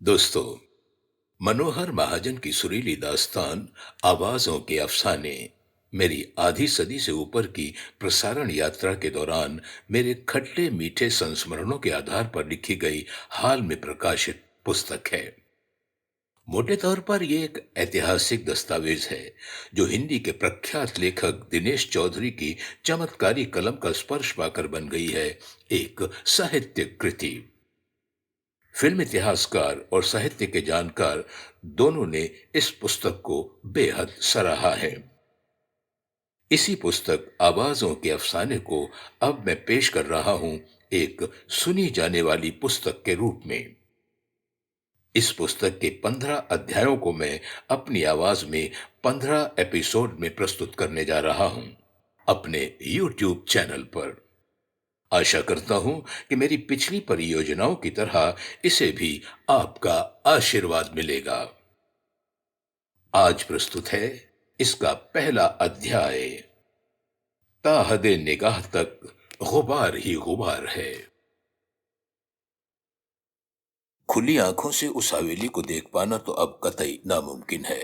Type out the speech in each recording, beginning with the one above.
दोस्तों, मनोहर महाजन की सुरीली दास्तान आवाजों के अफसाने मेरी आधी सदी से ऊपर की प्रसारण यात्रा के दौरान मेरे खट्टे मीठे संस्मरणों के आधार पर लिखी गई हाल में प्रकाशित पुस्तक है। मोटे तौर पर यह एक ऐतिहासिक दस्तावेज है जो हिंदी के प्रख्यात लेखक दिनेश चौधरी की चमत्कारी कलम का स्पर्श पाकर बन गई है एक साहित्य कृति। फिल्म इतिहासकार और साहित्य के जानकार दोनों ने इस पुस्तक को बेहद सराहा है। इसी पुस्तक आवाजों के अफसाने को अब मैं पेश कर रहा हूं एक सुनी जाने वाली पुस्तक के रूप में। इस पुस्तक के 15 अध्यायों को मैं अपनी आवाज में 15 एपिसोड में प्रस्तुत करने जा रहा हूं अपने YouTube चैनल पर। आशा करता हूं कि मेरी पिछली परियोजनाओं की तरह इसे भी आपका आशीर्वाद मिलेगा। आज प्रस्तुत है इसका पहला अध्याय। ताहदे निगाह तक गुबार ही गुबार है। खुली आंखों से उस हवेली को देख पाना तो अब कतई नामुमकिन है।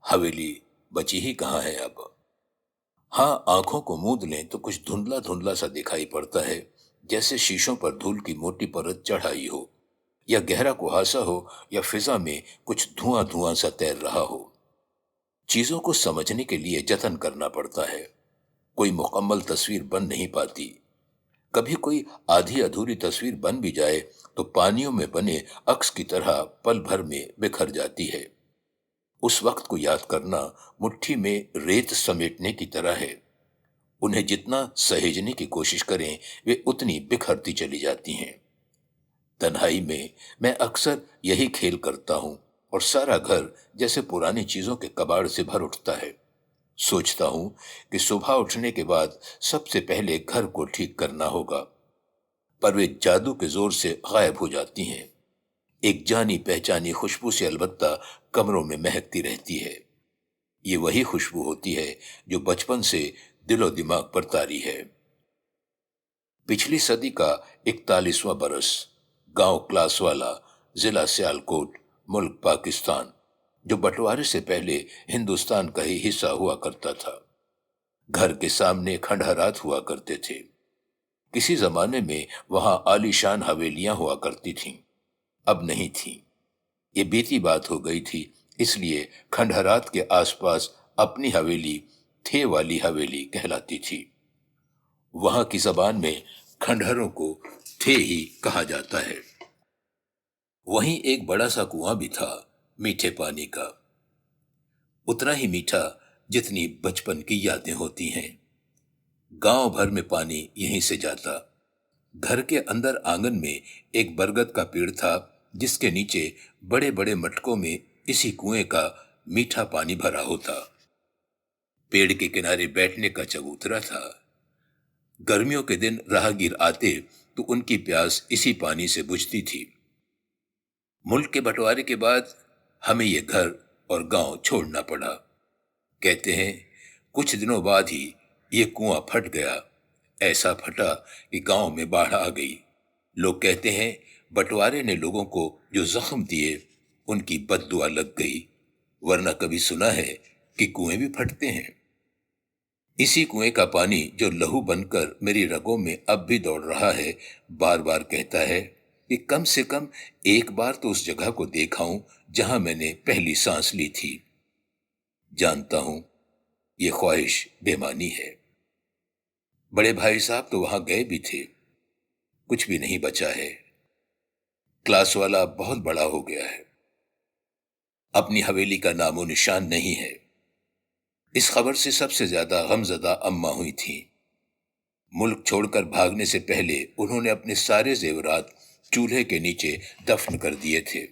हवेली बची ही कहां है अब। हाँ, आंखों को मूंद लें तो कुछ धुंधला धुंधला सा दिखाई पड़ता है, जैसे शीशों पर धूल की मोटी परत चढ़ आई हो, या गहरा कुहासा हो, या फिजा में कुछ धुआं धुआं सा तैर रहा हो। चीजों को समझने के लिए जतन करना पड़ता है। कोई मुकम्मल तस्वीर बन नहीं पाती। कभी कोई आधी अधूरी तस्वीर बन भी जाए तो पानियों में बने अक्स की तरह पल भर में बिखर जाती है। उस वक्त को याद करना मुट्ठी में रेत समेटने की तरह है। उन्हें जितना सहेजने की कोशिश करें वे उतनी बिखरती चली जाती हैं। तन्हाई में मैं अक्सर यही खेल करता हूं और सारा घर जैसे पुरानी चीजों के कबाड़ से भर उठता है। सोचता हूं कि सुबह उठने के बाद सबसे पहले घर को ठीक करना होगा, पर वे जादू के जोर से गायब हो जाती हैं। एक जानी पहचानी खुशबू से अलबत्ता कमरों में महकती रहती है। ये वही खुशबू होती है जो बचपन से दिलो दिमाग पर तारी है। पिछली सदी का 41वां बरस, गांव क्लासवाला, जिला सियालकोट, मुल्क पाकिस्तान, जो बंटवारे से पहले हिंदुस्तान का ही हिस्सा हुआ करता था। घर के सामने खंडहरात हुआ करते थे। किसी जमाने में वहां आलीशान हवेलियां हुआ करती थीं, अब नहीं थीं। ये बीती बात हो गई थी, इसलिए खंडहरात के आसपास अपनी हवेली थे वाली हवेली कहलाती थी। वहां की जबान में खंडहरों को थे ही कहा जाता है। वहीं एक बड़ा सा कुआं भी था, मीठे पानी का, उतना ही मीठा जितनी बचपन की यादें होती हैं। गांव भर में पानी यहीं से जाता। घर के अंदर आंगन में एक बरगद का पेड़ था, जिसके नीचे बड़े बड़े मटकों में इसी कुएं का मीठा पानी भरा होता। पेड़ के किनारे बैठने का चबूतरा था। गर्मियों के दिन राहगीर आते तो उनकी प्यास इसी पानी से बुझती थी। मुल्क के बंटवारे के बाद हमें यह घर और गांव छोड़ना पड़ा। कहते हैं कुछ दिनों बाद ही ये कुआं फट गया। ऐसा फटा कि गांव में बाढ़ आ गई। लोग कहते हैं बंटवारे ने लोगों को जो जख्म दिए उनकी बद्दुआ लग गई, वरना कभी सुना है कि कुएं भी फटते हैं। इसी कुएं का पानी जो लहू बनकर मेरी रगों में अब भी दौड़ रहा है, बार बार कहता है कि कम से कम एक बार तो उस जगह को देखाऊं जहां मैंने पहली सांस ली थी। जानता हूं ये ख्वाहिश बेमानी है। बड़े भाई साहब तो वहां गए भी थे, कुछ भी नहीं बचा है। क्लास वाला बहुत बड़ा हो गया है, अपनी हवेली का नामो निशान नहीं है। इस खबर से सबसे ज्यादा गमजदा अम्मा हुई थी। मुल्क छोड़कर भागने से पहले उन्होंने अपने सारे जेवरात चूल्हे के नीचे दफन कर दिए थे।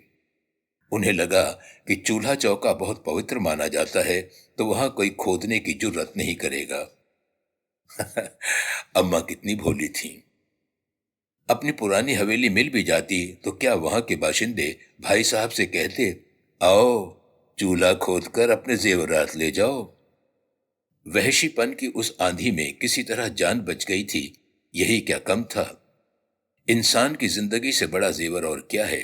उन्हें लगा कि चूल्हा चौका बहुत पवित्र माना जाता है, तो वहां कोई खोदने की जुर्रत नहीं करेगा। अम्मा कितनी भोली थी। अपनी पुरानी हवेली मिल भी जाती तो क्या वहां के बाशिंदे भाई साहब से कहते, आओ चूल्हा खोदकर अपने जेवरात ले जाओ। वहशीपन की उस आंधी में किसी तरह जान बच गई थी, यही क्या कम था। इंसान की जिंदगी से बड़ा जेवर और क्या है।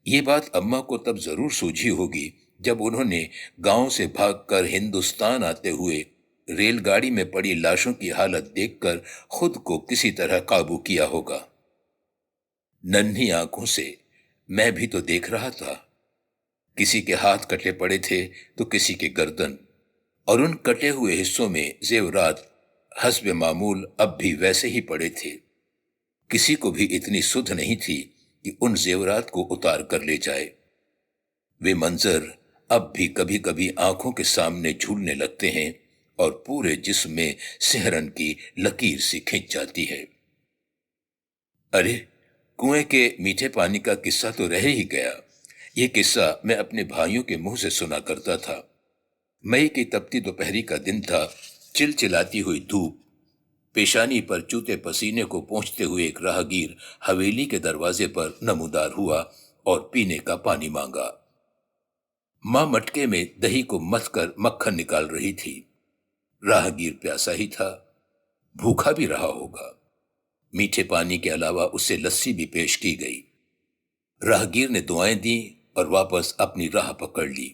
یہ بات اماں کو تب ضرور سوجھی ہوگی جب انہوں نے گاؤں سے بھاگ کر ہندوستان آتے ہوئے ریل گاڑی میں پڑی لاشوں کی حالت دیکھ کر خود کو کسی طرح قابو کیا ہوگا۔ ننھی آنکھوں سے میں بھی تو دیکھ رہا تھا، کسی کے ہاتھ کٹے پڑے تھے تو کسی کے گردن، اور ان کٹے ہوئے حصوں میں زیورات حسب معمول اب بھی ویسے ہی پڑے تھے۔ کسی کو بھی اتنی سدھ نہیں تھی کہ ان زیورات کو اتار کر لے جائے۔ وہ منظر اب بھی کبھی کبھی آنکھوں کے سامنے جھولنے لگتے ہیں اور پورے جسم میں سحرن کی لکیر سی کھنچ جاتی ہے۔ ارے، کنویں کے میٹھے پانی کا قصہ تو رہ ہی گیا۔ یہ قصہ میں اپنے بھائیوں کے منہ سے سنا کرتا تھا۔ مئی کی تپتی دوپہری کا دن تھا، چلچلاتی ہوئی دھوپ، پیشانی پر چوتے پسینے کو پہنچتے ہوئے ایک راہگیر حویلی کے دروازے پر نمودار ہوا اور پینے کا پانی مانگا۔ ماں مٹکے میں دہی کو متھ کر مکھن نکال رہی تھی۔ راہگیر پیاسا ہی تھا، بھوکا بھی رہا ہوگا۔ میٹھے پانی کے علاوہ اسے لسی بھی پیش کی گئی۔ راہگیر نے دعائیں دیں اور واپس اپنی راہ پکڑ لی۔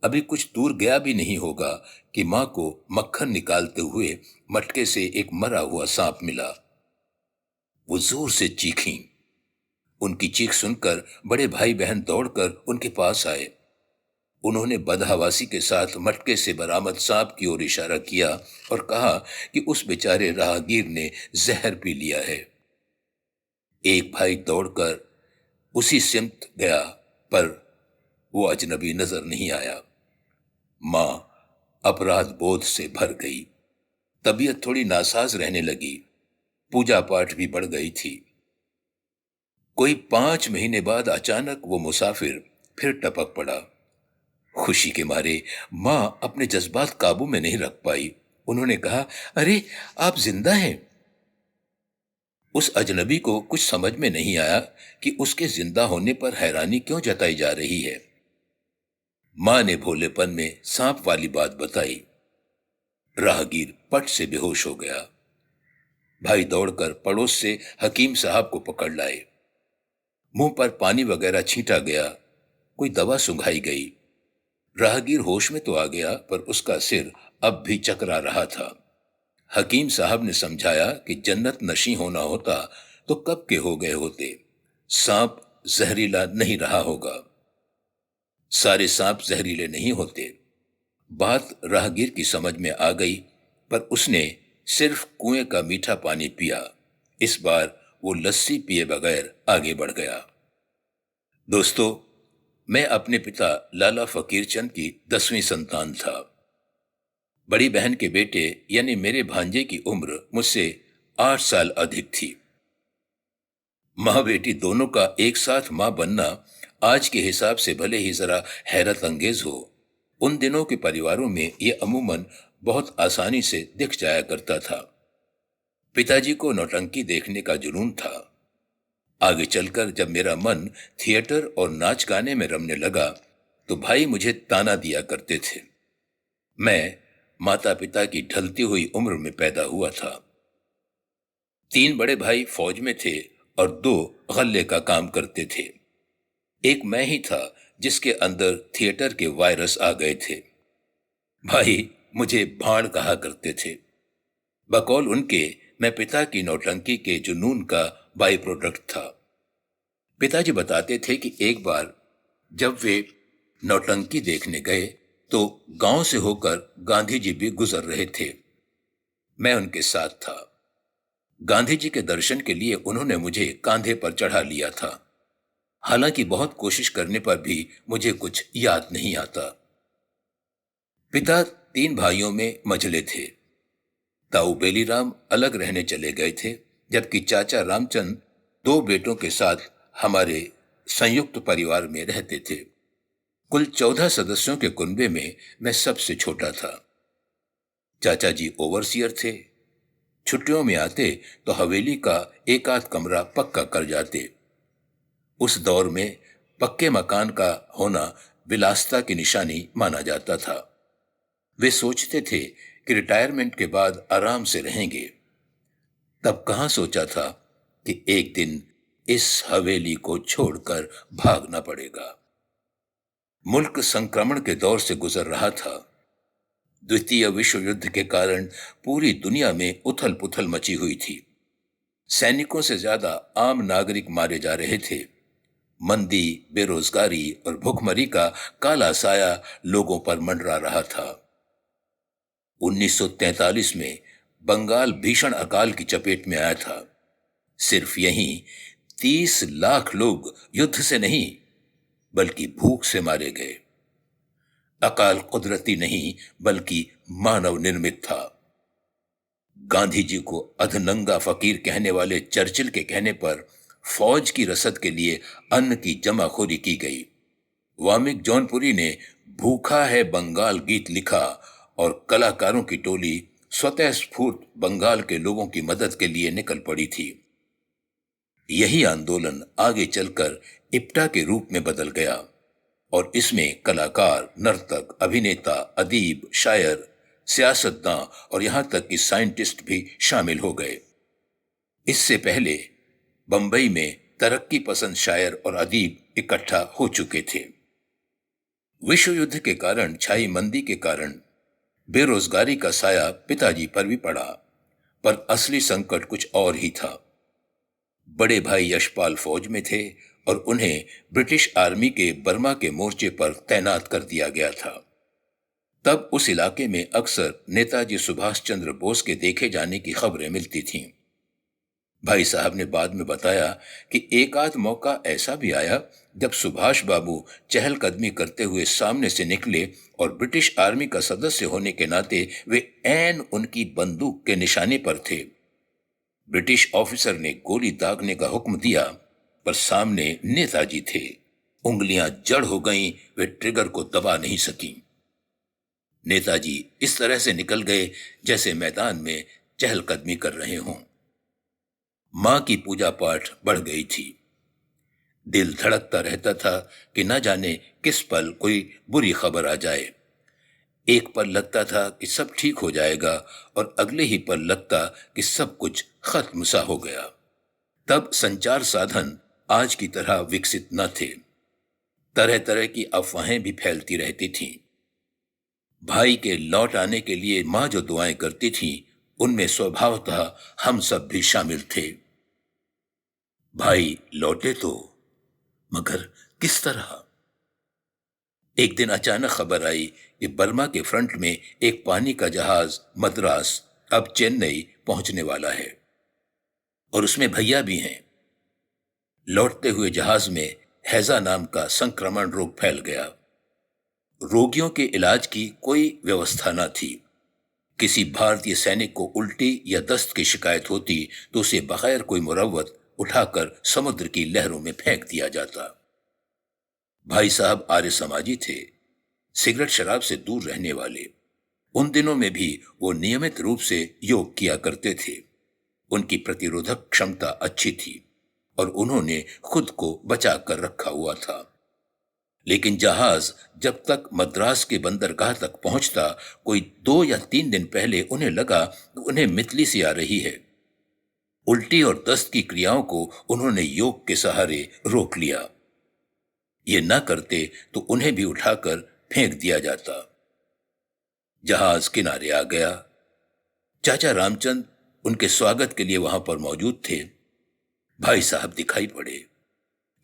ابھی کچھ دور گیا بھی نہیں ہوگا کہ ماں کو مکھن نکالتے ہوئے مٹکے سے ایک مرا ہوا سانپ ملا۔ وہ زور سے چیخیں۔ ان کی چیخ سن کر بڑے بھائی بہن دوڑ کر ان کے پاس آئے۔ انہوں نے بدحواسی کے ساتھ مٹکے سے برآمد سانپ کی اور اشارہ کیا اور کہا کہ اس بیچارے راہگیر نے زہر پی لیا ہے۔ ایک بھائی دوڑ کر اسی سمت گیا، پر وہ اجنبی نظر نہیں آیا۔ ماں اپرادھ بودھ سے بھر گئی، طبیعت تھوڑی ناساز رہنے لگی، پوجا پاٹ بھی بڑھ گئی تھی۔ کوئی 5 مہینے بعد اچانک وہ مسافر پھر ٹپک پڑا۔ خوشی کے مارے ماں اپنے جذبات قابو میں نہیں رکھ پائی۔ انہوں نے کہا، ارے، آپ زندہ ہیں؟ اس اجنبی کو کچھ سمجھ میں نہیں آیا کہ اس کے زندہ ہونے پر حیرانی کیوں جتائی جا رہی ہے۔ ماں نے بھولے پن میں سانپ والی بات بتائی۔ راہگیر پٹ سے بے ہوش ہو گیا۔ بھائی دوڑ کر پڑوس سے حکیم صاحب کو پکڑ لائے۔ منہ پر پانی وغیرہ چھینٹا گیا، کوئی دوا سنگھائی گئی۔ راہگیر ہوش میں تو آ گیا، پر اس کا سر اب بھی چکرا رہا تھا۔ حکیم صاحب نے سمجھایا کہ جنت نشیں ہونا ہوتا تو کب کے ہو گئے ہوتے، سانپ زہریلا نہیں رہا ہوگا۔ سارے سانپ زہریلے نہیں ہوتے۔ بات راہگیر کی سمجھ میں آ گئی، پر اس نے صرف کنویں کا میٹھا پانی پیا۔ اس بار وہ لسی پیے بغیر آگے بڑھ گیا۔ دوستو، میں اپنے پتا لالا فقیر چند کی 10ویں سنتان تھا۔ بڑی بہن کے بیٹے یعنی میرے بھانجے کی عمر مجھ سے 8 سال ادھک تھی۔ ماں بیٹی دونوں کا ایک ساتھ ماں بننا آج کے حساب سے بھلے ہی ذرا حیرت انگیز ہو، ان دنوں کے پریواروں میں یہ عموماً بہت آسانی سے دکھ جایا کرتا تھا۔ پتا جی کو نوٹنکی دیکھنے کا جنون تھا۔ آگے چل کر جب میرا من تھیٹر اور ناچ گانے میں رمنے لگا تو بھائی مجھے تانا دیا کرتے تھے۔ میں ماتا پتا کی ڈھلتی ہوئی عمر میں پیدا ہوا تھا۔ 3 بڑے بھائی فوج میں تھے اور 2 غلے کا کام کرتے تھے۔ ایک میں ہی تھا جس کے اندر تھیٹر کے وائرس آ گئے تھے۔ بھائی مجھے بھاڑ کہا کرتے تھے۔ بقول ان کے میں پتا کی نوٹنکی کے جنون کا بائی پروڈکٹ تھا۔ پتا جی بتاتے تھے کہ ایک بار جب وہ نوٹنکی دیکھنے گئے تو گاؤں سے ہو کر گاندھی جی بھی گزر رہے تھے۔ میں ان کے ساتھ تھا۔ گاندھی جی کے درشن کے لیے انہوں نے مجھے کاندھے پر چڑھا لیا تھا۔ حالانکہ بہت کوشش کرنے پر بھی مجھے کچھ یاد نہیں آتا۔ پتا 3 بھائیوں میں مجھلے تھے۔ تاؤ بیلی رام الگ رہنے چلے گئے تھے، جبکہ چاچا رام چند 2 بیٹوں کے ساتھ ہمارے سنیکت پریوار میں رہتے تھے۔ کل 14 سدسیوں کے کنبے میں سب سے چھوٹا تھا۔ چاچا جی اوورسیئر تھے۔ چھٹیوں میں آتے تو حویلی کا ایک آدھ کمرہ پکا کر جاتے۔ اس دور میں پکے مکان کا ہونا ولاستہ کی نشانی مانا جاتا تھا۔ وہ سوچتے تھے کہ ریٹائرمنٹ کے بعد آرام سے رہیں گے۔ تب کہاں سوچا تھا کہ ایک دن इस हवेली को छोड़कर भागना पड़ेगा। मुल्क संक्रमण के दौर से गुजर रहा था। द्वितीय विश्व युद्ध के कारण पूरी दुनिया में उथल पुथल मची हुई थी। सैनिकों से ज्यादा आम नागरिक मारे जा रहे थे। मंदी, बेरोजगारी और भुखमरी का काला साया लोगों पर मंडरा रहा था। 1943 में बंगाल भीषण अकाल की चपेट में आया था। सिर्फ यहीं 30 लाख लोग युद्ध से नहीं बल्कि भूख से मारे गए। अकाल कुदरती नहीं बल्कि मानव निर्मित था। गांधी जी को अधनंगा फकीर कहने वाले चर्चिल के कहने पर फौज की रसद के लिए अन्न की जमाखोरी की गई। वामिक जौनपुरी ने भूखा है बंगाल गीत लिखा और कलाकारों की टोली स्वतः स्फूर्त बंगाल के लोगों की मदद के लिए निकल पड़ी थी। यही आंदोलन आगे चलकर इप्टा के रूप में बदल गया और इसमें कलाकार, नर्तक, अभिनेता, अदीब, शायर, सियासतदां और यहां तक कि साइंटिस्ट भी शामिल हो गए। इससे पहले बंबई में तरक्की पसंद शायर और अदीब इकट्ठा हो चुके थे। विश्व युद्ध के कारण छाई मंदी के कारण बेरोजगारी का साया पिताजी पर भी पड़ा, पर असली संकट कुछ और ही था। बड़े भाई यशपाल फौज में थे और उन्हें ब्रिटिश आर्मी के बर्मा के मोर्चे पर तैनात कर दिया गया था। तब उस इलाके में अक्सर नेताजी सुभाष चंद्र बोस के देखे जाने की खबरें मिलती थीं। भाई साहब ने बाद में बताया कि एक आध मौका ऐसा भी आया जब सुभाष बाबू चहलकदमी करते हुए सामने से निकले और ब्रिटिश आर्मी का सदस्य होने के नाते वे ऐन उनकी बंदूक के निशाने पर थे। ब्रिटिश ऑफिसर ने गोली दागने का हुक्म दिया, पर सामने नेताजी थे। उंगलियां जड़ हो गईं, वे ट्रिगर को दबा नहीं सकी। नेताजी इस तरह से निकल गए जैसे मैदान में चहलकदमी कर रहे हों। मां की पूजा पाठ बढ़ गई थी। दिल धड़कता रहता था कि न जाने किस पल कोई बुरी खबर आ जाए। एक पल लगता था कि सब ठीक हो जाएगा और अगले ही पल लगता कि सब कुछ खत्म सा हो गया। तब संचार साधन आज की तरह विकसित न थे। तरह तरह की अफवाहें भी फैलती रहती थीं। भाई के लौट आने के लिए मां जो दुआएं करती थी उनमें स्वभावतः हम सब भी शामिल थे। भाई लौटे तो, मगर किस तरह? एक दिन अचानक खबर आई कि बर्मा के फ्रंट में एक पानी का जहाज मद्रास, अब चेन्नई पहुंचने वाला है और उसमें भैया भी हैं। लौटते हुए जहाज में हैजा नाम का संक्रमण रोग फैल गया। रोगियों के इलाज की कोई व्यवस्था न थी। किसी भारतीय सैनिक को उल्टी या दस्त की शिकायत होती तो उसे बगैर कोई मुरव्वत उठाकर समुद्र की लहरों में फेंक दिया जाता। भाई साहब आर्य समाजी थे, सिगरेट शराब से दूर रहने वाले। उन दिनों में भी वो नियमित रूप से योग किया करते थे। उनकी प्रतिरोधक क्षमता अच्छी थी और उन्होंने खुद को बचा कर रखा हुआ था। लेकिन जहाज जब तक मद्रास के बंदरगाह तक पहुंचता, कोई 2 या 3 दिन पहले उन्हें लगा कि उन्हें मितली सी आ रही है। उल्टी और दस्त की क्रियाओं को उन्होंने योग के सहारे रोक लिया। ये न करते तो उन्हें भी उठाकर फेंक दिया जाता। जहाज किनारे आ गया। चाचा रामचंद उनके स्वागत के लिए वहां पर मौजूद थे। भाई साहब दिखाई पड़े।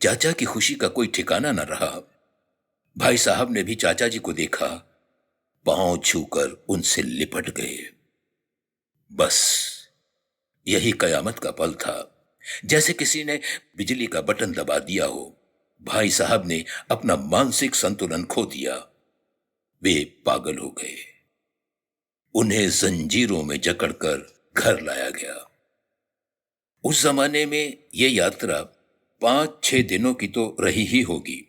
चाचा की खुशी का कोई ठिकाना न रहा। भाई साहब ने भी चाचा जी को देखा, पांव छूकर उनसे लिपट गए। बस यही कयामत का पल था। जैसे किसी ने बिजली का बटन दबा दिया हो। भाई साहब ने अपना मानसिक संतुलन खो दिया। वे पागल हो गए। उन्हें जंजीरों में जकड़कर घर लाया गया। उस जमाने में यह यात्रा 5-6 दिनों की तो रही ही होगी।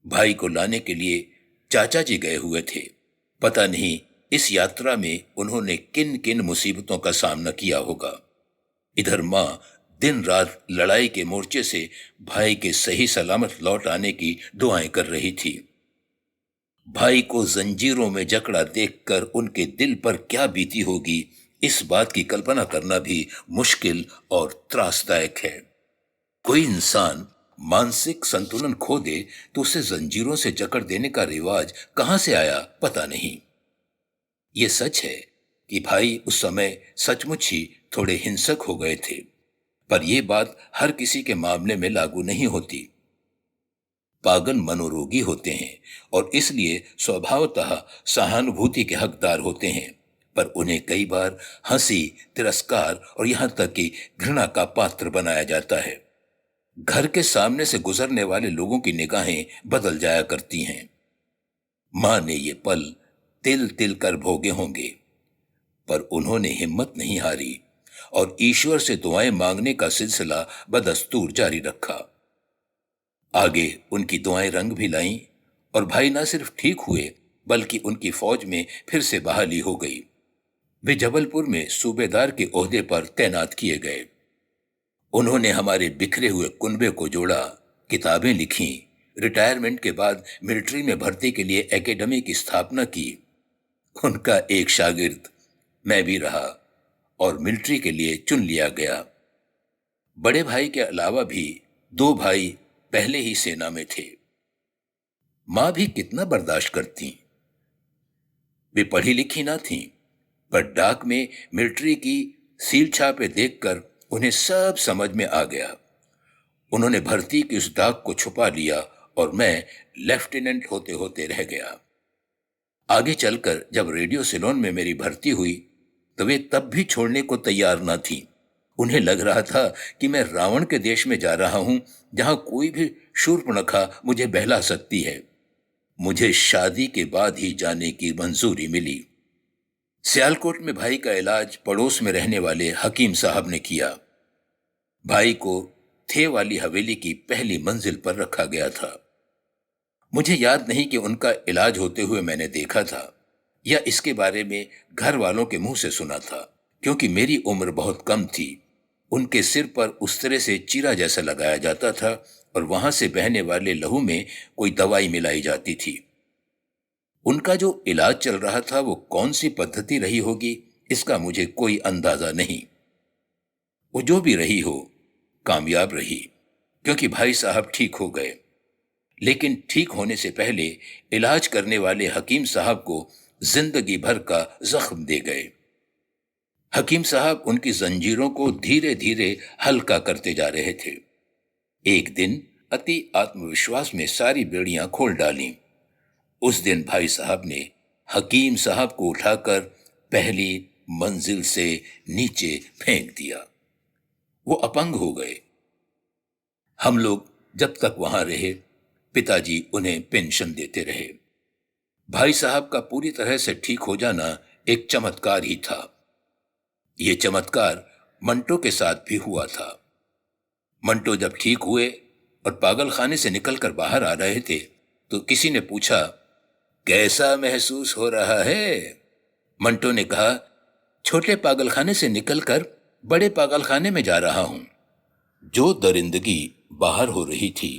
भाई को लाने के लिए चाचा जी गए हुए थे। पता नहीं इस यात्रा में उन्होंने किन किन मुसीबतों का सामना किया होगा। इधर मां दिन रात लड़ाई के मोर्चे से भाई के सही सलामत लौट आने की दुआएं कर रही थी। भाई को जंजीरों में जकड़ा देखकर उनके दिल पर क्या बीती होगी, इस बात की कल्पना करना भी मुश्किल और त्रासदायक है। कोई इंसान मानसिक संतुलन खो दे तो उसे जंजीरों से जकड़ देने का रिवाज कहां से आया पता नहीं। ये सच है कि भाई उस समय सचमुच ही थोड़े हिंसक हो गए थे, पर यह बात हर किसी के मामले में लागू नहीं होती। पागल मनोरोगी होते हैं और इसलिए स्वभावतः सहानुभूति के हकदार होते हैं, पर उन्हें कई बार हंसी, तिरस्कार और यहां तक कि घृणा का पात्र बनाया जाता है। घर के सामने से गुजरने वाले लोगों की निगाहें बदल जाया करती हैं। मां ने ये पल तिल तिल कर भोगे होंगे, पर उन्होंने हिम्मत नहीं हारी और ईश्वर से दुआएं मांगने का सिलसिला बदस्तूर जारी रखा। आगे उनकी दुआएं रंग भी लाईं और भाई न सिर्फ ठीक हुए बल्कि उनकी फौज में फिर से बहाली हो गई। वे जबलपुर में सूबेदार के ओहदे पर तैनात किए गए। उन्होंने हमारे बिखरे हुए कुनबे को जोड़ा, किताबें लिखी, रिटायरमेंट के बाद मिलिट्री में भर्ती के लिए एकेडमी की स्थापना की। उनका एक शागिर्द मैं भी रहा और मिलिट्री के लिए चुन लिया गया। बड़े भाई के अलावा भी दो भाई पहले ही सेना में थे। मां भी कितना बर्दाश्त करती। वे पढ़ी लिखी ना थीं, पर डाक में मिलिट्री की सील छापे देखकर उन्हें सब समझ में आ गया। उन्होंने भर्ती की उस डाक को छुपा लिया और मैं लेफ्टिनेंट होते होते रह गया। आगे चलकर जब रेडियो सिलोन में मेरी भर्ती हुई तो वे तब भी छोड़ने को तैयार न थी। उन्हें लग रहा था कि मैं रावण के देश में जा रहा हूं, जहां कोई भी शूर्पणखा मुझे बहला सकती है। मुझे शादी के बाद ही जाने की मंजूरी मिली। सियालकोट में भाई का इलाज पड़ोस में रहने वाले हकीम साहब ने किया। भाई को थे वाली हवेली की पहली मंजिल पर रखा गया था। मुझे याद नहीं कि उनका इलाज होते हुए मैंने देखा था या इसके बारे में घर वालों के मुंह से सुना था, क्योंकि मेरी उम्र बहुत कम थी। उनके सिर पर उस तरह से चीरा जैसा लगाया जाता था और वहां से बहने वाले लहू में कोई दवाई मिलाई जाती थी। उनका जो इलाज चल रहा था वो कौन सी पद्धति रही होगी, इसका मुझे कोई अंदाजा नहीं। वो जो भी रही हो, कामयाब रही, क्योंकि भाई साहब ठीक हो गए। लेकिन ठीक होने से पहले इलाज करने वाले हकीम साहब को जिंदगी भर का जख्म दे गए। हकीम साहब उनकी जंजीरों को धीरे धीरे हल्का करते जा रहे थे। एक दिन अति आत्मविश्वास में सारी बेड़ियां खोल डालीं। उस दिन भाई साहब ने हकीम साहब को उठाकर पहली मंजिल से नीचे फेंक दिया। वो अपंग हो गए। हम लोग जब तक वहां रहे, पिताजी उन्हें पेंशन देते रहे। भाई साहब का पूरी तरह से ठीक हो जाना एक चमत्कार ही था। ये चमत्कार मंटो के साथ भी हुआ था। मंटो जब ठीक हुए और पागल खाने से निकलकर बाहर आ रहे थे तो किसी ने पूछा, कैसा महसूस हो रहा है? मंटो ने कहा, छोटे पागलखाने से निकलकर बड़े पागलखाने में जा रहा हूं। जो दरिंदगी बाहर हो रही थी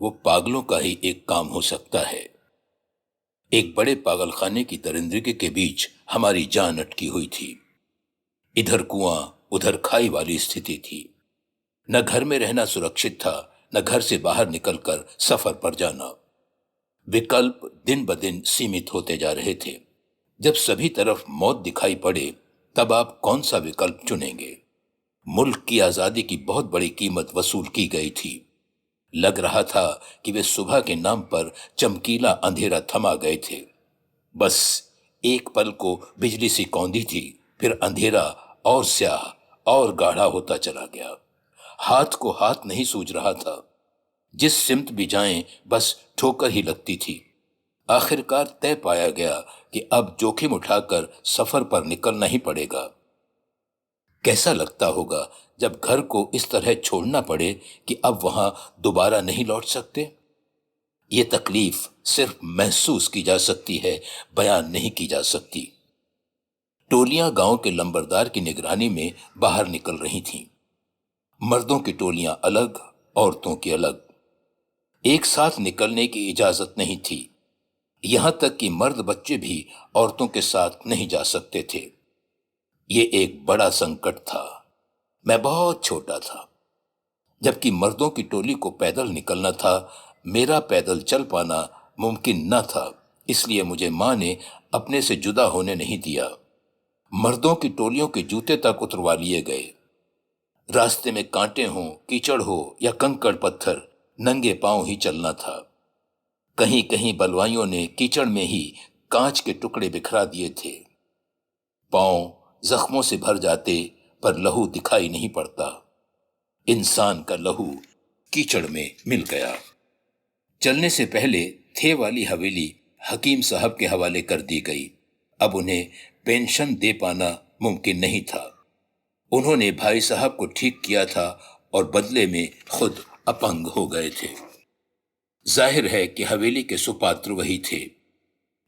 वो पागलों का ही एक काम हो सकता है। एक बड़े पागलखाने की दरिंदगी के बीच हमारी जान अटकी हुई थी। इधर कुआं उधर खाई वाली स्थिति थी। न घर में रहना सुरक्षित था, न घर से बाहर निकलकर सफर पर जाना। विकल्प दिन ब दिन सीमित होते जा रहे थे। जब सभी तरफ मौत दिखाई पड़े तब आप कौन सा विकल्प चुनेंगे? मुल्क की आजादी की बहुत बड़ी कीमत वसूल की गई थी। लग रहा था कि वे सुबह के नाम पर चमकीला अंधेरा थमा गए थे। बस एक पल को बिजली सी कौंधी थी, फिर अंधेरा और स्याह और गाढ़ा होता चला गया। हाथ को हाथ नहीं सूझ रहा था। जिस सिमत भी जाएं बस ठोकर ही लगती थी। आखिरकार तय पाया गया कि अब जोखिम उठाकर सफर पर निकलना ही पड़ेगा। कैसा लगता होगा जब घर को इस तरह छोड़ना पड़े कि अब वहां दोबारा नहीं लौट सकते। ये तकलीफ सिर्फ महसूस की जा सकती है, बयान नहीं की जा सकती। टोलियां गांव के लंबरदार की निगरानी में बाहर निकल रही थीं। मर्दों की टोलियां अलग, औरतों की अलग। एक साथ निकलने की इजाजत नहीं थी। यहां तक कि मर्द बच्चे भी औरतों के साथ नहीं जा सकते थे। ये एक बड़ा संकट था। मैं बहुत छोटा था। जबकि मर्दों की टोली को पैदल निकलना था, मेरा पैदल चल पाना मुमकिन न था। इसलिए मुझे माँ ने अपने से जुदा होने नहीं दिया। मर्दों की टोलियों के जूते तक उतरवा लिए गए। रास्ते में कांटे हों, कीचड़ हो या कंकड़ पत्थर, नंगे पांव ही चलना था। कहीं कहीं बलवाइयों ने कीचड़ में ही कांच के टुकड़े बिखरा दिए थे। पांव जख्मों से भर जाते, पर लहू दिखाई नहीं पड़ता। इंसान का लहू कीचड़ में मिल गया। चलने से पहले थे वाली हवेली हकीम साहब के हवाले कर दी गई। अब उन्हें पेंशन दे पाना मुमकिन नहीं था। उन्होंने भाई साहब को ठीक किया था और बदले में खुद अपंग हो गए थे। जाहिर है कि हवेली के सुपात्र वही थे।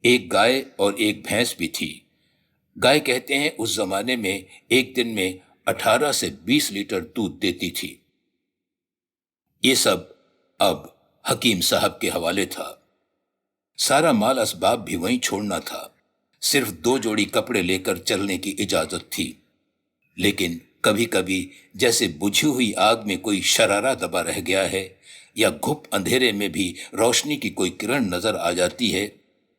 एक गाय और एक भैंस भी थी। गाय कहते हैं उस जमाने में एक दिन में 18 से 20 लीटर दूध देती थी। ये सब अब हकीम साहब के हवाले था। सारा माल असबाब भी वहीं छोड़ना था। सिर्फ 2 जोड़ी कपड़े लेकर चलने की इजाजत थी। लेकिन कभी कभी जैसे बुझी हुई आग में कोई शरारा दबा रह गया है, या घुप अंधेरे में भी रोशनी की कोई किरण नजर आ जाती है,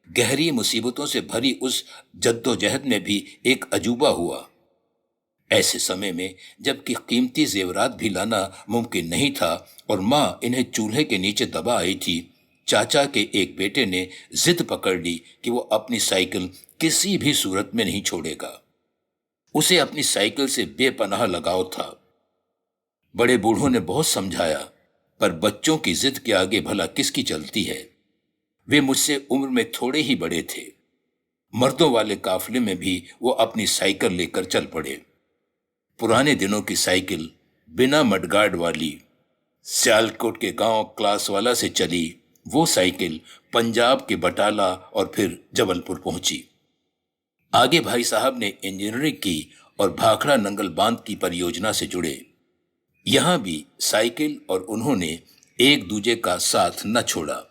गहरी मुसीबतों से भरी उस जद्दोजहद में भी एक अजूबा हुआ। ऐसे समय में जबकि कीमती जेवरात भी लाना मुमकिन नहीं था और माँ इन्हें चूल्हे के नीचे दबा आई थी, चाचा के एक बेटे ने जिद पकड़ ली कि वो अपनी साइकिल किसी भी सूरत में नहीं छोड़ेगा। उसे अपनी साइकिल से बेपनाह लगाव था। बड़े बूढ़ों ने बहुत समझाया, पर बच्चों की जिद के आगे भला किसकी चलती है। वे मुझसे उम्र में थोड़े ही बड़े थे। मर्दों वाले काफले में भी वो अपनी साइकिल लेकर चल पड़े। पुराने दिनों की साइकिल, बिना मडगार्ड वाली, सियालकोट के गांव क्लासवाला से चली वो साइकिल पंजाब के बटाला और फिर जबलपुर पहुंची। आगे भाई साहब ने इंजीनियरिंग की और भाखड़ा नंगल बांध की परियोजना से जुड़े। यहां भी साइकिल और उन्होंने एक दूजे का साथ न छोड़ा।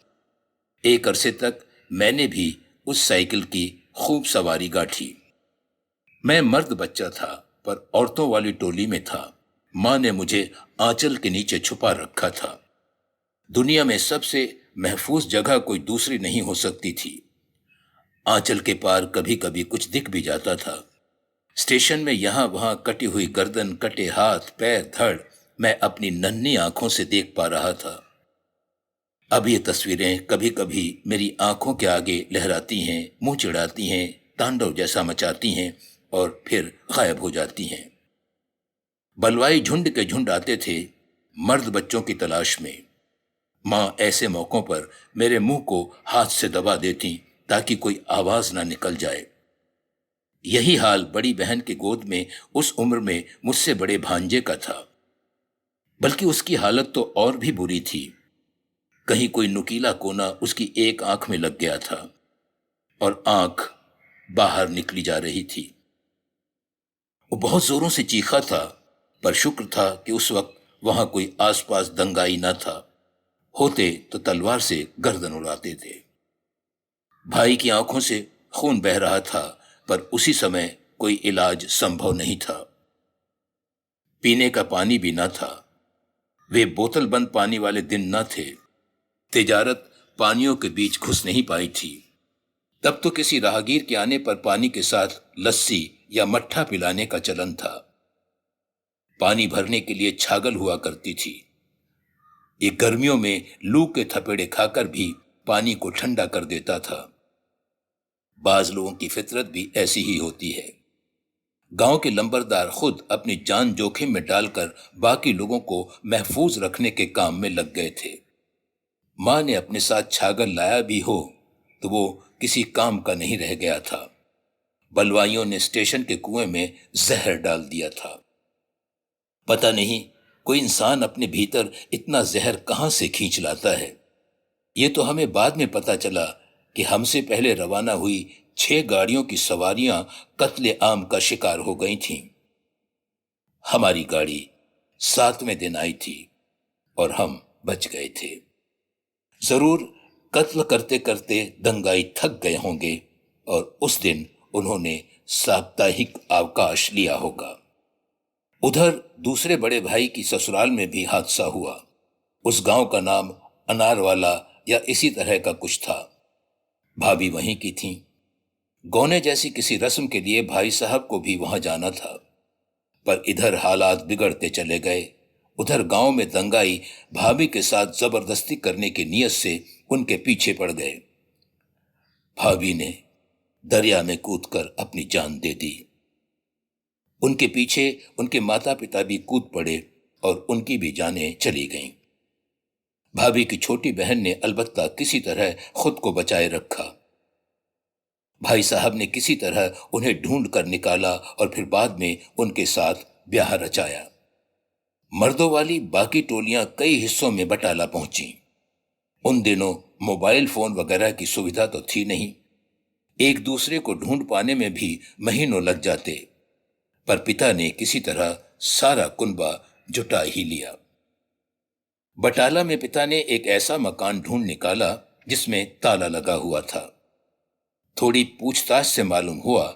एक अरसे तक मैंने भी उस साइकिल की खूब सवारी गाठी। मैं मर्द बच्चा था, पर औरतों वाली टोली में था। माँ ने मुझे आंचल के नीचे छुपा रखा था। दुनिया में सबसे महफूज जगह कोई दूसरी नहीं हो सकती थी। आंचल के पार कभी कभी कुछ दिख भी जाता था। स्टेशन में यहां वहां कटी हुई गर्दन, कटे हाथ, पैर, धड़ मैं अपनी नन्ही आंखों से देख पा रहा था। अब ये तस्वीरें कभी कभी मेरी आंखों के आगे लहराती हैं, मुंह चिढ़ाती हैं, तांडव जैसा मचाती हैं और फिर गायब हो जाती हैं। बलवाई झुंड के झुंड आते थे मर्द बच्चों की तलाश में। माँ ऐसे मौकों पर मेरे मुंह को हाथ से दबा देती ताकि कोई आवाज ना निकल जाए। यही हाल बड़ी बहन की गोद में उस उम्र में मुझसे बड़े भांजे का था। बल्कि उसकी हालत तो और भी बुरी थी। कहीं कोई नुकीला कोना उसकी एक आंख में लग गया था और आंख बाहर निकली जा रही थी। वो बहुत जोरों से चीखा था, पर शुक्र था कि उस वक्त वहां कोई आसपास दंगाई न था। होते तो तलवार से गर्दन उड़ाते थे। भाई की आंखों से खून बह रहा था, पर उसी समय कोई इलाज संभव नहीं था। पीने का पानी भी न था। वे बोतल बंद पानी वाले दिन न थे। तिजारत पानियों के बीच घुस नहीं पाई थी। तब तो किसी राहगीर के आने पर पानी के साथ लस्सी या मट्ठा पिलाने का चलन था। पानी भरने के लिए छागल हुआ करती थी। ये गर्मियों में लू के थपेड़े खाकर भी पानी को ठंडा कर देता था। बाज लोगों की फितरत भी ऐसी ही होती है। गांव के लंबरदार खुद अपनी जान जोखिम में डालकर बाकी लोगों को महफूज रखने के काम में लग गए थे। मां ने अपने साथ छागल लाया भी हो तो वो किसी काम का नहीं रह गया था। बलवाइयों ने स्टेशन के कुएं में जहर डाल दिया था। पता नहीं कोई इंसान अपने भीतर इतना जहर कहां से खींच लाता है। ये तो हमें बाद में पता चला कि हमसे पहले रवाना हुई 6 गाड़ियों की सवारियां कत्ले आम का शिकार हो गई थीं। हमारी गाड़ी 7वें दिन आई थी और हम बच गए थे। जरूर कत्ल करते करते दंगाई थक गए होंगे और उस दिन उन्होंने साप्ताहिक अवकाश लिया होगा। उधर दूसरे बड़े भाई की ससुराल में भी हादसा हुआ। उस गांव का नाम अनारवाला या इसी तरह का कुछ था। भाभी वहीं की थीं। गौने जैसी किसी रस्म के लिए भाई साहब को भी वहां जाना था, पर इधर हालात बिगड़ते चले गए। उधर गांव में दंगाई भाभी के साथ जबरदस्ती करने की नीयत से उनके पीछे पड़ गए। भाभी ने दरिया में कूदकर अपनी जान दे दी। उनके पीछे उनके माता पिता भी कूद पड़े और उनकी भी जानें चली गईं। भाभी की छोटी बहन ने अलबत्ता किसी तरह खुद को बचाए रखा। भाई साहब ने किसी तरह उन्हें ढूंढ कर निकाला और फिर बाद में उनके साथ ब्याह रचाया। मर्दों वाली बाकी टोलियां कई हिस्सों में बटाला पहुंची। उन दिनों मोबाइल फोन वगैरह की सुविधा तो थी नहीं। एक दूसरे को ढूंढ पाने में भी महीनों लग जाते, पर पिता ने किसी तरह सारा कुनबा जुटा ही लिया। बटाला में पिता ने एक ऐसा मकान ढूंढ निकाला जिसमें ताला लगा हुआ था। थोड़ी पूछताछ से मालूम हुआ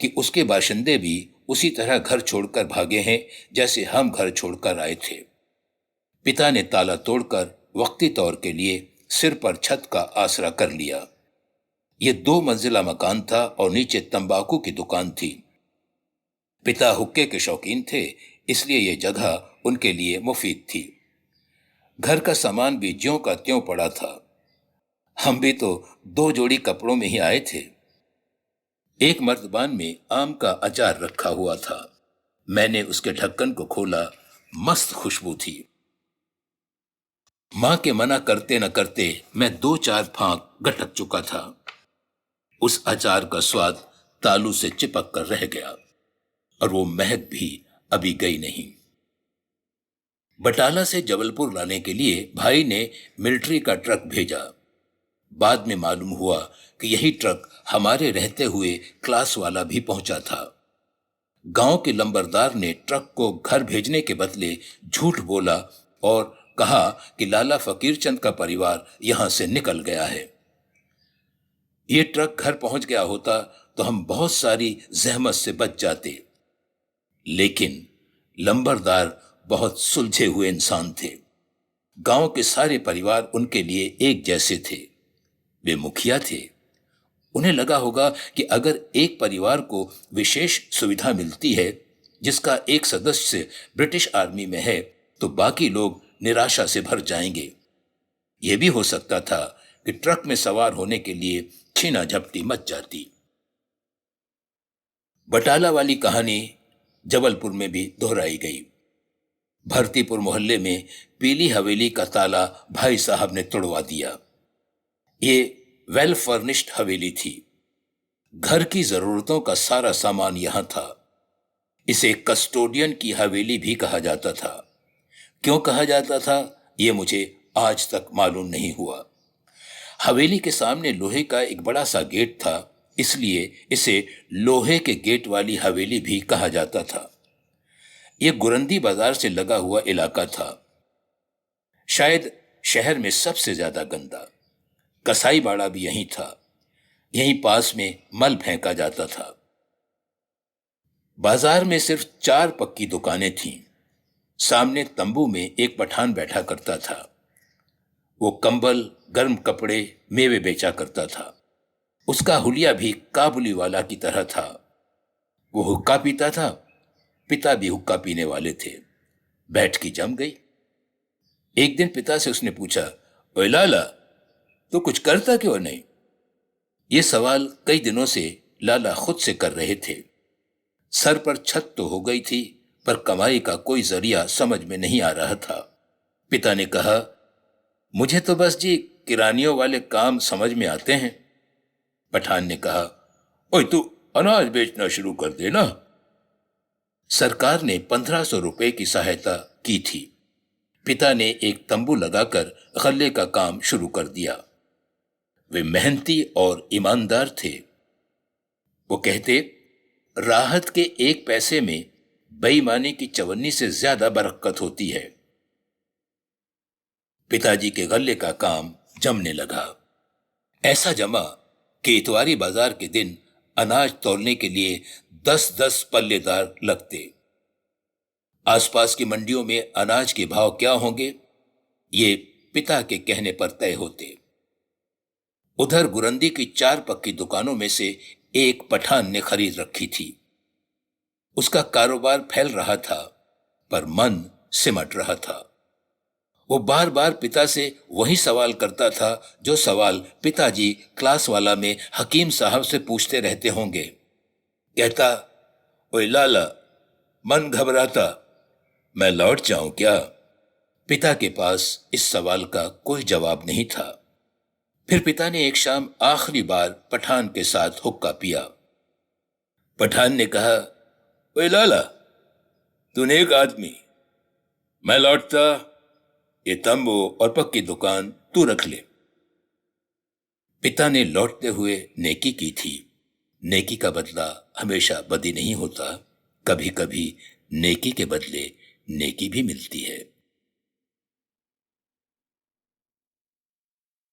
कि उसके बाशिंदे भी उसी तरह घर छोड़कर भागे हैं जैसे हम घर छोड़कर आए थे। पिता ने ताला तोड़कर वक्ती तौर के लिए सिर पर छत का आसरा कर लिया। ये 2 मंजिला मकान था और नीचे तंबाकू की दुकान थी। पिता हुक्के के शौकीन थे, इसलिए यह जगह उनके लिए मुफीद थी। घर का सामान भी ज्यों का त्यों पड़ा था। हम भी तो 2 जोड़ी कपड़ों में ही आए थे। एक मर्तबान में आम का अचार रखा हुआ था। मैंने उसके ढक्कन को खोला, मस्त खुशबू थी। मां के मना करते न करते मैं 2-4 फांक गटक चुका था। उस अचार का स्वाद तालू से चिपक कर रह गया और वो महक भी अभी गई नहीं। बटाला से जबलपुर लाने के लिए भाई ने मिलिट्री का ट्रक भेजा। बाद में मालूम हुआ कि यही ट्रक हमारे रहते हुए क्लास वाला भी पहुंचा था। गांव के लंबरदार ने ट्रक को घर भेजने के बदले झूठ बोला और कहा कि लाला फकीर चंद का परिवार यहां से निकल गया है। ये ट्रक घर पहुंच गया होता तो हम बहुत सारी जहमत से बच जाते। लेकिन लंबरदार बहुत सुलझे हुए इंसान थे। गांव के सारे परिवार उनके लिए एक जैसे थे। वे मुखिया थे। उन्हें लगा होगा कि अगर एक परिवार को विशेष सुविधा मिलती है जिसका एक सदस्य ब्रिटिश आर्मी में है तो बाकी लोग निराशा से भर जाएंगे। यह भी हो सकता था कि ट्रक में सवार होने के लिए छीना झपटी मच जाती। बटाला वाली कहानी जबलपुर में भी दोहराई गई। भरतीपुर मोहल्ले में पीली हवेली का ताला भाई साहब ने तोड़वा दिया। ये वेल फर्निश्ड हवेली थी। घर की जरूरतों का सारा सामान यहां था। इसे कस्टोडियन की हवेली भी कहा जाता था। क्यों कहा जाता था ये मुझे आज तक मालूम नहीं हुआ। हवेली के सामने लोहे का एक बड़ा सा गेट था, इसलिए इसे लोहे के गेट वाली हवेली भी कहा जाता था। यह गुरंदी बाजार से लगा हुआ इलाका था, शायद शहर में सबसे ज्यादा गंदा। कसाई बाड़ा भी यहीं था। यहीं पास में मल फेंका जाता था। बाजार में सिर्फ 4 पक्की दुकानें थीं। सामने तंबू में एक पठान बैठा करता था। वो कंबल, गर्म कपड़े, मेवे बेचा करता था। उसका हुलिया भी काबुली वाला की तरह था। वो हुक्का पीता था। पिता भी हुक्का पीने वाले थे। बैठकी जम गई। एक दिन पिता से उसने पूछा, ओए लाला, तो कुछ करता क्यों नहीं? ये सवाल कई दिनों से लाला खुद से कर रहे थे। सर पर छत तो हो गई थी, पर कमाई का कोई जरिया समझ में नहीं आ रहा था। पिता ने कहा, मुझे तो बस जी किरानियों वाले काम समझ में आते हैं। पठान ने कहा, ओए तू अनाज बेचना शुरू कर दे ना। सरकार ने 1500 रुपए की सहायता की थी। पिता ने एक तंबू लगाकर गल्ले का काम शुरू कर दिया। वे मेहनती और ईमानदार थे। वो कहते, राहत के 1 पैसे में बेईमानी की चवन्नी से ज्यादा बरकत होती है। पिताजी के गल्ले का काम जमने लगा। ऐसा जमा कि इतवारी बाजार के दिन अनाज तौलने के लिए 10-10 पल्लेदार लगते। आस पास की मंडियों में अनाज के भाव क्या होंगे, ये पिता के कहने पर तय होते। उधर गुरंदी की 4 पक्की दुकानों में से एक पठान ने खरीद रखी थी। उसका कारोबार फैल रहा था, पर मन सिमट रहा था। वो बार बार पिता से वही सवाल करता था जो सवाल पिताजी क्लास वाला में हकीम साहब से पूछते रहते होंगे। कहता, ओए लाला, मन घबराता, मैं लौट जाऊं क्या? पिता के पास इस सवाल का कोई जवाब नहीं था। फिर पिता ने एक शाम आखिरी बार पठान के साथ हुक्का पिया। पठान ने कहा, ओए लाला, तूने एक आदमी, मैं लौटता, ये तंबू और पक्की दुकान तू रख ले। पिता ने लौटते हुए नेकी की थी। नेकी का बदला हमेशा बदी नहीं होता, कभी कभी नेकी के बदले नेकी भी मिलती है।